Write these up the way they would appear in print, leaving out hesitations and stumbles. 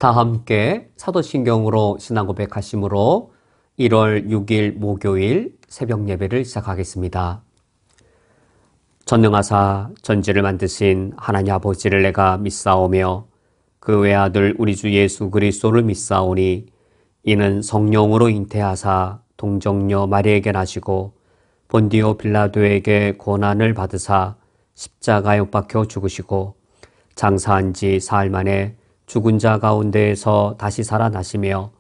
다 함께 사도신경으로 신앙 고백하심으로 1월 6일 목요일 새벽 예배를 시작하겠습니다. 전능하사 전지를 만드신 하나님 아버지를 내가 믿사오며 그 외아들 우리 주 예수 그리스도를 믿사오니 이는 성령으로 잉태하사 동정녀 마리에게 나시고 본디오 빌라도에게 고난을 받으사 십자가에 못 박혀 죽으시고 장사한 지 사흘 만에 죽은 자 가운데에서 다시 살아나시며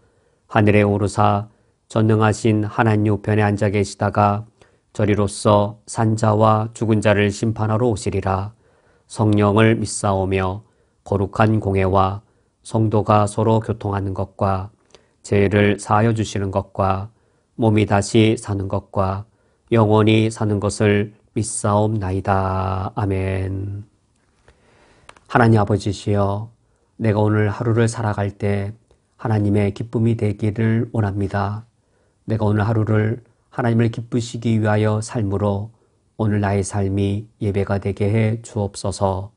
하늘에 오르사 전능하신 하나님 우편에 앉아 계시다가 저리로서 산자와 죽은 자를 심판하러 오시리라. 성령을 믿사오며 거룩한 공회와 성도가 서로 교통하는 것과 죄를 사하여 주시는 것과 몸이 다시 사는 것과 영원히 사는 것을 믿사옵나이다. 아멘. 하나님 아버지시여, 내가 오늘 하루를 살아갈 때 하나님의 기쁨이 되기를 원합니다. 내가 오늘 하루를 하나님을 기쁘시기 위하여 삶으로 오늘 나의 삶이 예배가 되게 해 주옵소서.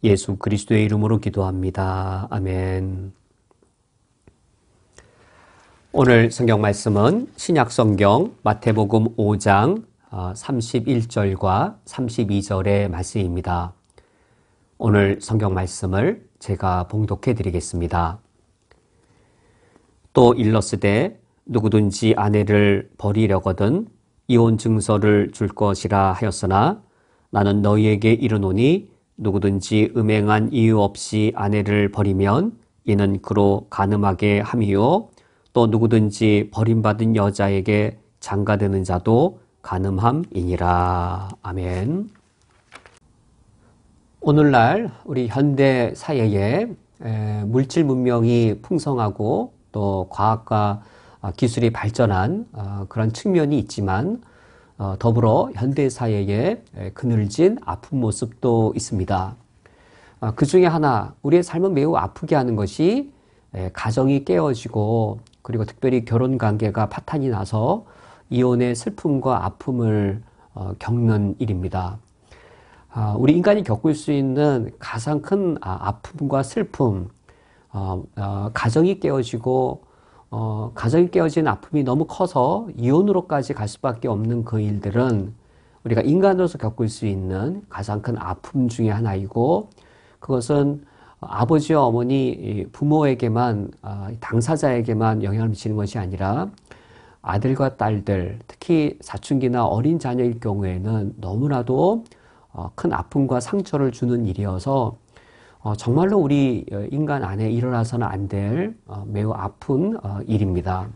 예수 그리스도의 이름으로 기도합니다. 아멘. 오늘 성경 말씀은 신약 성경 마태복음 5장 31절과 32절의 말씀입니다. 오늘 성경 말씀을 제가 봉독해 드리겠습니다. 또 일러스되 누구든지 아내를 버리려거든 이혼 증서를 줄 것이라 하였으나 나는 너희에게 이르노니 누구든지 음행한 이유 없이 아내를 버리면 이는 그로 간음하게 함이요 또 누구든지 버림받은 여자에게 장가드는 자도 간음함이니라. 아멘. 오늘날 우리 현대 사회에 물질 문명이 풍성하고 또 과학과 기술이 발전한 그런 측면이 있지만 더불어 현대 사회에 그늘진 아픈 모습도 있습니다. 그 중에 하나, 우리의 삶을 매우 아프게 하는 것이 가정이 깨어지고 그리고 특별히 결혼 관계가 파탄이 나서 이혼의 슬픔과 아픔을 겪는 일입니다. 우리 인간이 겪을 수 있는 가장 큰 아픔과 슬픔, 가정이 깨어지고 가정이 깨어진 아픔이 너무 커서 이혼으로까지 갈 수밖에 없는 그 일들은 우리가 인간으로서 겪을 수 있는 가장 큰 아픔 중에 하나이고, 그것은 아버지와 어머니, 부모에게만, 당사자에게만 영향을 미치는 것이 아니라 아들과 딸들, 특히 사춘기나 어린 자녀일 경우에는 너무나도 큰 아픔과 상처를 주는 일이어서 정말로 우리 인간 안에 일어나서는 안 될 매우 아픈 일입니다.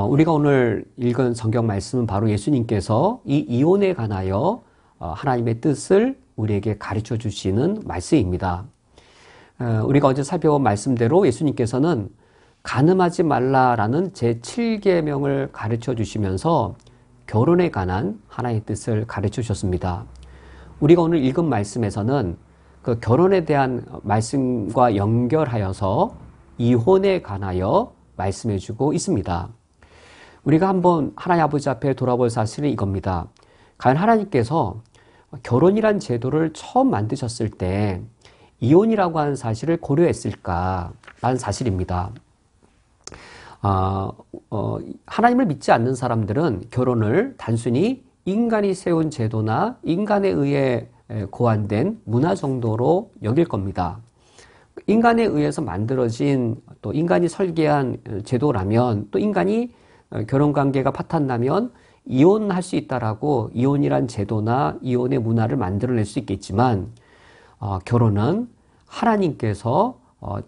우리가 오늘 읽은 성경 말씀은 바로 예수님께서 이 이혼에 관하여 하나님의 뜻을 우리에게 가르쳐 주시는 말씀입니다. 우리가 어제 살펴본 말씀대로 예수님께서는 간음하지 말라라는 제7계명을 가르쳐 주시면서 결혼에 관한 하나님의 뜻을 가르쳐 주셨습니다. 우리가 오늘 읽은 말씀에서는 그 결혼에 대한 말씀과 연결하여서 이혼에 관하여 말씀해 주고 있습니다. 우리가 한번 하나님 아버지 앞에 돌아볼 사실은 이겁니다. 과연 하나님께서 결혼이란 제도를 처음 만드셨을 때 이혼이라고 하는 사실을 고려했을까라는 사실입니다. 하나님을 믿지 않는 사람들은 결혼을 단순히 인간이 세운 제도나 인간에 의해 고안된 문화 정도로 여길 겁니다. 인간에 의해서 만들어진 또 인간이 설계한 제도라면, 또 인간이 결혼관계가 파탄나면 이혼할 수 있다라고 이혼이란 제도나 이혼의 문화를 만들어낼 수 있겠지만, 결혼은 하나님께서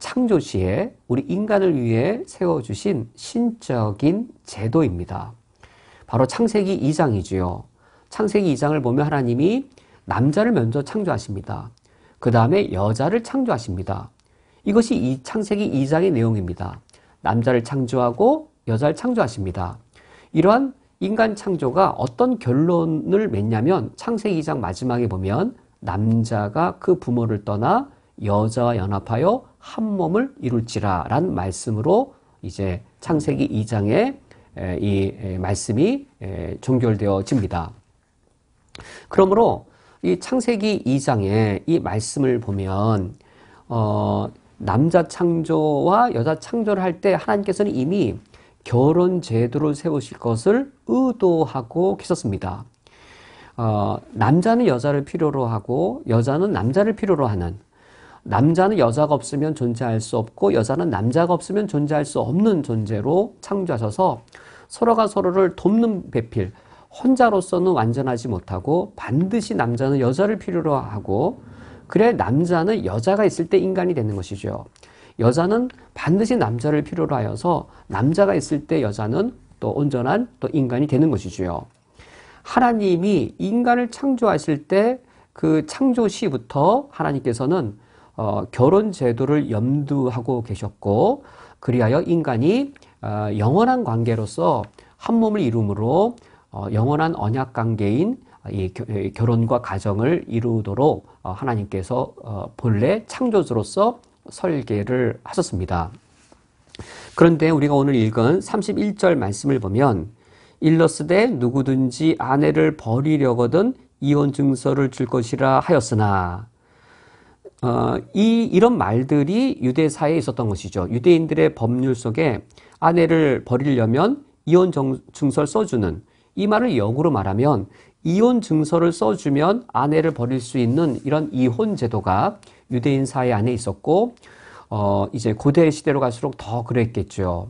창조시에 우리 인간을 위해 세워주신 신적인 제도입니다. 바로 창세기 2장이지요. 창세기 2장을 보면 하나님이 남자를 먼저 창조하십니다. 그 다음에 여자를 창조하십니다. 이것이 이 창세기 2장의 내용입니다. 남자를 창조하고 여자를 창조하십니다. 이러한 인간 창조가 어떤 결론을 맺냐면 창세기 2장 마지막에 보면 남자가 그 부모를 떠나 여자와 연합하여 한 몸을 이룰지라 라는 말씀으로 이제 창세기 2장의 이 말씀이 종결되어집니다. 그러므로 이 창세기 2장의 이 말씀을 보면 남자 창조와 여자 창조를 할 때 하나님께서는 이미 결혼 제도를 세우실 것을 의도하고 계셨습니다. 남자는 여자를 필요로 하고 여자는 남자를 필요로 하는, 남자는 여자가 없으면 존재할 수 없고 여자는 남자가 없으면 존재할 수 없는 존재로 창조하셔서 서로가 서로를 돕는 배필, 혼자로서는 완전하지 못하고 반드시 남자는 여자를 필요로 하고, 그래 남자는 여자가 있을 때 인간이 되는 것이죠. 여자는 반드시 남자를 필요로 하여서 남자가 있을 때 여자는 또 온전한 또 인간이 되는 것이죠. 하나님이 인간을 창조하실 때 그 창조 시부터 하나님께서는 결혼 제도를 염두하고 계셨고, 그리하여 인간이 영원한 관계로서 한 몸을 이룸으로 영원한 언약 관계인 이 결혼과 가정을 이루도록 하나님께서 본래 창조주로서 설계를 하셨습니다. 그런데 우리가 오늘 읽은 31절 말씀을 보면 일러스되 누구든지 아내를 버리려거든 이혼 증서를 줄 것이라 하였으나, 이런 말들이 유대사에 있었던 것이죠. 유대인들의 법률 속에 아내를 버리려면 이혼 증서를 써주는, 이 말을 역으로 말하면 이혼 증서를 써주면 아내를 버릴 수 있는 이런 이혼 제도가 유대인 사회 안에 있었고, 이제 고대 시대로 갈수록 더 그랬겠죠.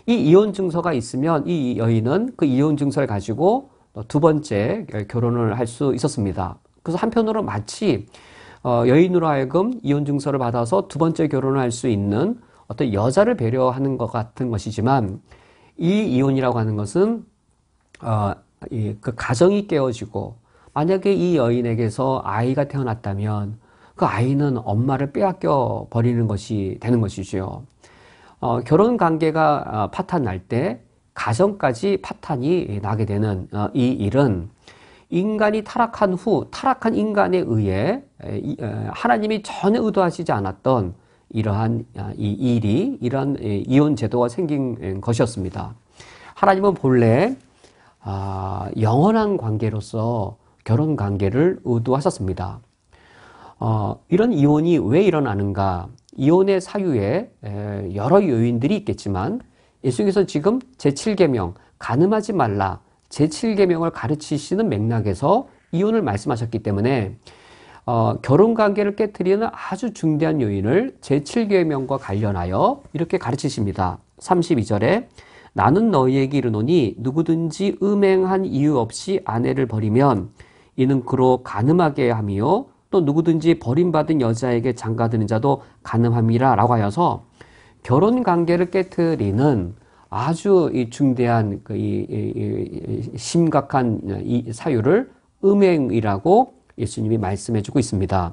이 이혼 증서가 있으면 이 여인은 그 이혼 증서를 가지고 두 번째 결혼을 할 수 있었습니다. 그래서 한편으로 마치 여인으로 하여금 이혼 증서를 받아서 두 번째 결혼을 할 수 있는 어떤 여자를 배려하는 것 같은 것이지만, 이 이혼이라고 하는 것은 그 가정이 깨어지고 만약에 이 여인에게서 아이가 태어났다면 그 아이는 엄마를 빼앗겨 버리는 것이 되는 것이죠. 결혼 관계가 파탄 날 때 가정까지 파탄이 나게 되는 이 일은 인간이 타락한 후 타락한 인간에 의해 하나님이 전혀 의도하시지 않았던 이러한 이 일이, 이러한 이혼 제도가 생긴 것이었습니다. 하나님은 본래 영원한 관계로서 결혼 관계를 의도하셨습니다. 이런 이혼이 왜 일어나는가? 이혼의 사유에 여러 요인들이 있겠지만 예수님께서 지금 제7계명 간음하지 말라, 제7계명을 가르치시는 맥락에서 이혼을 말씀하셨기 때문에 결혼관계를 깨트리는 아주 중대한 요인을 제7계명과 관련하여 이렇게 가르치십니다. 32절에 나는 너희에게 이르노니 누구든지 음행한 이유 없이 아내를 버리면 이는 그로 간음하게 함이요 또 누구든지 버림받은 여자에게 장가드는 자도 간음함이라 라고 하여서 결혼관계를 깨트리는 아주 이 중대한 심각한 이 사유를 음행이라고 예수님이 말씀해주고 있습니다.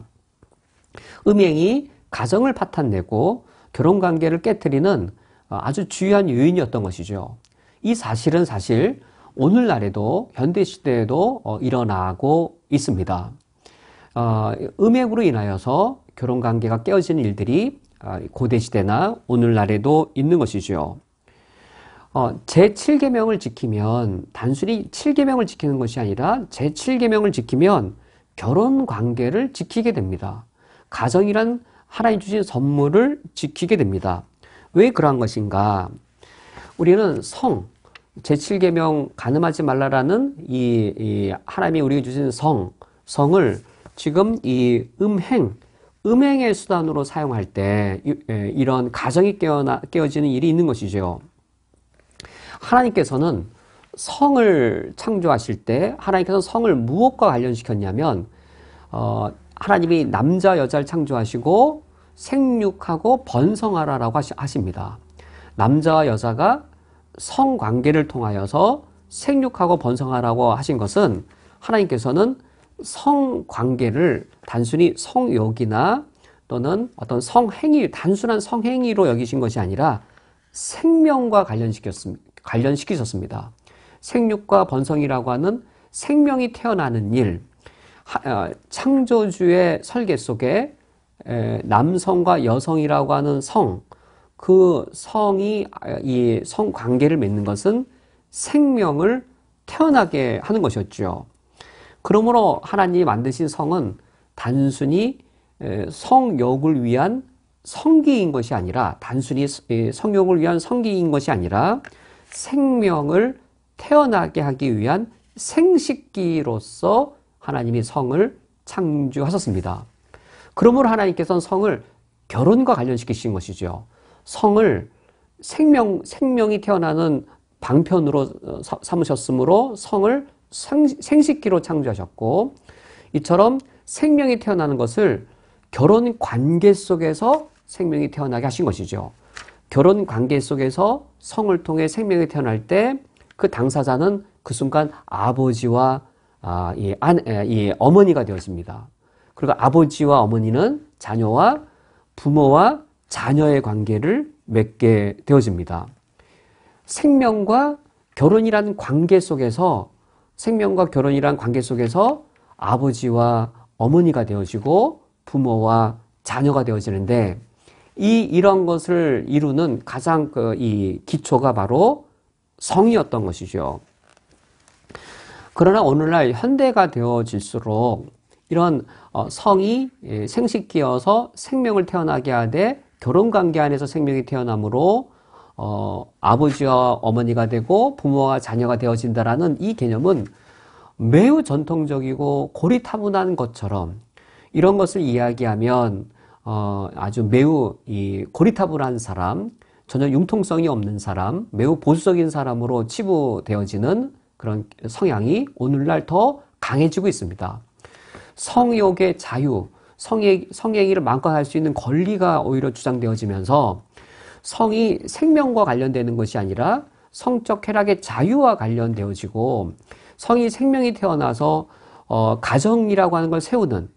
음행이 가정을 파탄내고 결혼관계를 깨트리는 아주 중요한 요인이었던 것이죠. 이 사실은 사실 오늘날에도 현대시대에도 일어나고 있습니다. 음행으로 인하여서 결혼관계가 깨어지는 일들이 고대시대나 오늘날에도 있는 것이죠. 제7계명을 지키면 단순히 7계명을 지키는 것이 아니라 제7계명을 지키면 결혼관계를 지키게 됩니다. 가정이란 하나님 주신 선물을 지키게 됩니다. 왜 그러한 것인가? 우리는 제7계명 간음하지 말라라는 이 하나님이 우리에게 주신 성을 지금 이 음행의 수단으로 사용할 때 이런 가정이 깨어지는 일이 있는 것이죠. 하나님께서는 성을 창조하실 때 하나님께서는 성을 무엇과 관련시켰냐면 하나님이 남자 여자를 창조하시고 생육하고 번성하라라고 하십니다. 남자와 여자가 성관계를 통하여서 생육하고 번성하라고 하신 것은 하나님께서는 성관계를 단순히 성욕이나 또는 어떤 단순한 성행위로 여기신 것이 아니라 생명과 관련시키셨습니다. 생육과 번성이라고 하는 생명이 태어나는 일, 창조주의 설계 속에 남성과 여성이라고 하는 그 성이 이 성관계를 맺는 것은 생명을 태어나게 하는 것이었죠. 그러므로 하나님이 만드신 성은 단순히 성욕을 위한 성기인 것이 아니라 단순히 성욕을 위한 성기인 것이 아니라 생명을 태어나게 하기 위한 생식기로서 하나님이 성을 창조하셨습니다. 그러므로 하나님께서는 성을 결혼과 관련시키신 것이죠. 성을 생명이 태어나는 방편으로 삼으셨으므로 성을 생식기로 창조하셨고, 이처럼 생명이 태어나는 것을 결혼 관계 속에서 생명이 태어나게 하신 것이죠. 결혼 관계 속에서 성을 통해 생명이 태어날 때 그 당사자는 그 순간 아버지와 어머니가 되어집니다. 그리고 아버지와 어머니는 자녀와 부모와 자녀의 관계를 맺게 되어집니다. 생명과 결혼이란 관계 속에서 아버지와 어머니가 되어지고 부모와 자녀가 되어지는데, 이런 것을 이루는 가장 이 기초가 바로 성이었던 것이죠. 그러나 오늘날 현대가 되어질수록 이런 성이 생식기여서 생명을 태어나게 하되 결혼관계 안에서 생명이 태어나므로 아버지와 어머니가 되고 부모와 자녀가 되어진다라는 이 개념은 매우 전통적이고 고리타분한 것처럼, 이런 것을 이야기하면 아주 매우 고리타분한 사람, 전혀 융통성이 없는 사람, 매우 보수적인 사람으로 치부되어지는 그런 성향이 오늘날 더 강해지고 있습니다. 성욕의 자유, 성행위를 마음껏 할 수 있는 권리가 오히려 주장되어지면서 성이 생명과 관련되는 것이 아니라 성적 쾌락의 자유와 관련되어지고, 성이 생명이 태어나서 가정이라고 하는 걸 세우는,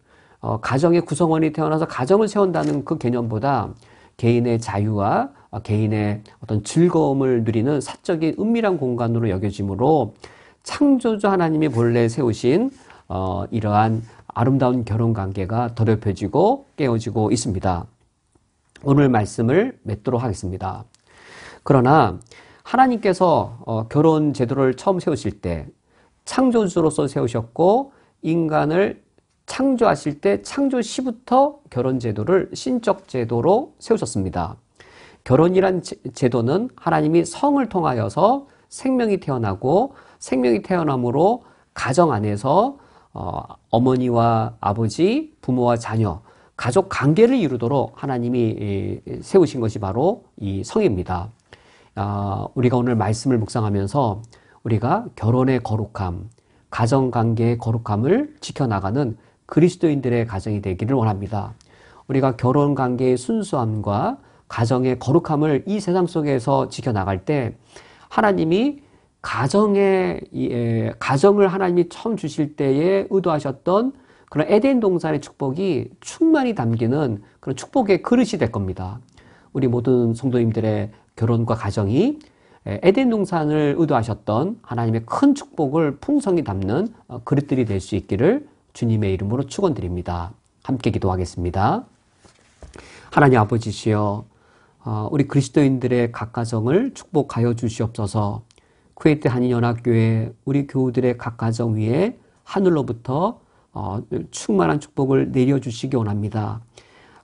가정의 구성원이 태어나서 가정을 세운다는 그 개념보다 개인의 자유와 개인의 어떤 즐거움을 누리는 사적인 은밀한 공간으로 여겨지므로 창조주 하나님이 본래 세우신 이러한 아름다운 결혼관계가 더럽혀지고 깨어지고 있습니다. 오늘 말씀을 맺도록 하겠습니다. 그러나 하나님께서 결혼 제도를 처음 세우실 때 창조주로서 세우셨고, 인간을 창조하실 때 창조 시부터 결혼 제도를 신적 제도로 세우셨습니다. 결혼이란 제도는 하나님이 성을 통하여서 생명이 태어나고, 생명이 태어남으로 가정 안에서 어머니와 아버지, 부모와 자녀, 가족 관계를 이루도록 하나님이 세우신 것이 바로 이 성입니다. 우리가 오늘 말씀을 묵상하면서 우리가 결혼의 거룩함, 가정관계의 거룩함을 지켜나가는 그리스도인들의 가정이 되기를 원합니다. 우리가 결혼관계의 순수함과 가정의 거룩함을 이 세상 속에서 지켜나갈 때 하나님이 가정을 하나님이 처음 주실 때에 의도하셨던 그런 에덴 동산의 축복이 충만히 담기는 그런 축복의 그릇이 될 겁니다. 우리 모든 성도님들의 결혼과 가정이 에덴 동산을 의도하셨던 하나님의 큰 축복을 풍성히 담는 그릇들이 될 수 있기를 주님의 이름으로 축원드립니다. 함께 기도하겠습니다. 하나님 아버지시여, 우리 그리스도인들의 각 가정을 축복하여 주시옵소서. 쿠웨이트 한인연합교회 우리 교우들의 각 가정 위에 하늘로부터 충만한 축복을 내려주시기 원합니다.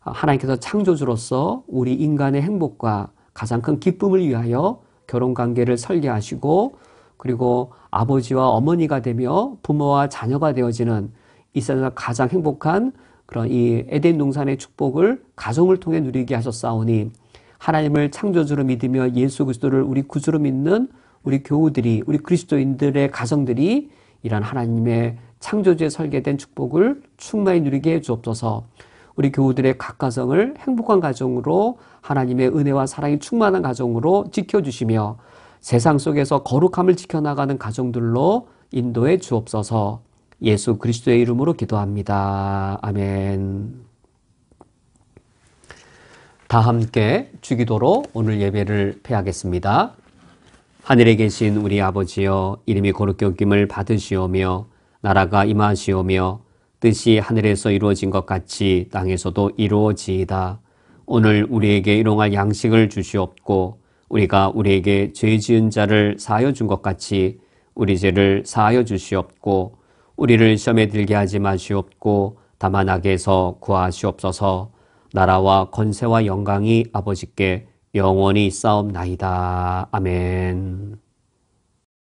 하나님께서 창조주로서 우리 인간의 행복과 가장 큰 기쁨을 위하여 결혼관계를 설계하시고, 그리고 아버지와 어머니가 되며 부모와 자녀가 되어지는 이 세상에서 가장 행복한 그런 이 에덴 동산의 축복을 가정을 통해 누리게 하셨사오니, 하나님을 창조주로 믿으며 예수 그리스도를 우리 구주로 믿는 우리 교우들이, 우리 그리스도인들의 가정들이 이런 하나님의 창조주에 설계된 축복을 충만히 누리게 해 주옵소서. 우리 교우들의 각 가정을 행복한 가정으로, 하나님의 은혜와 사랑이 충만한 가정으로 지켜주시며 세상 속에서 거룩함을 지켜나가는 가정들로 인도해 주옵소서. 예수 그리스도의 이름으로 기도합니다. 아멘. 다 함께 주기도로 오늘 예배를 폐하겠습니다. 하늘에 계신 우리 아버지여, 이름이 거룩히 여김을 받으시오며 나라가 임하시오며 뜻이 하늘에서 이루어진 것 같이 땅에서도 이루어지이다. 오늘 우리에게 일용할 양식을 주시옵고, 우리가 우리에게 죄 지은 자를 사하여 준 것 같이 우리 죄를 사하여 주시옵고, 우리를 시험에 들게 하지 마시옵고 다만 악에서 구하시옵소서. 나라와 권세와 영광이 아버지께 영원히 싸움나이다. 아멘.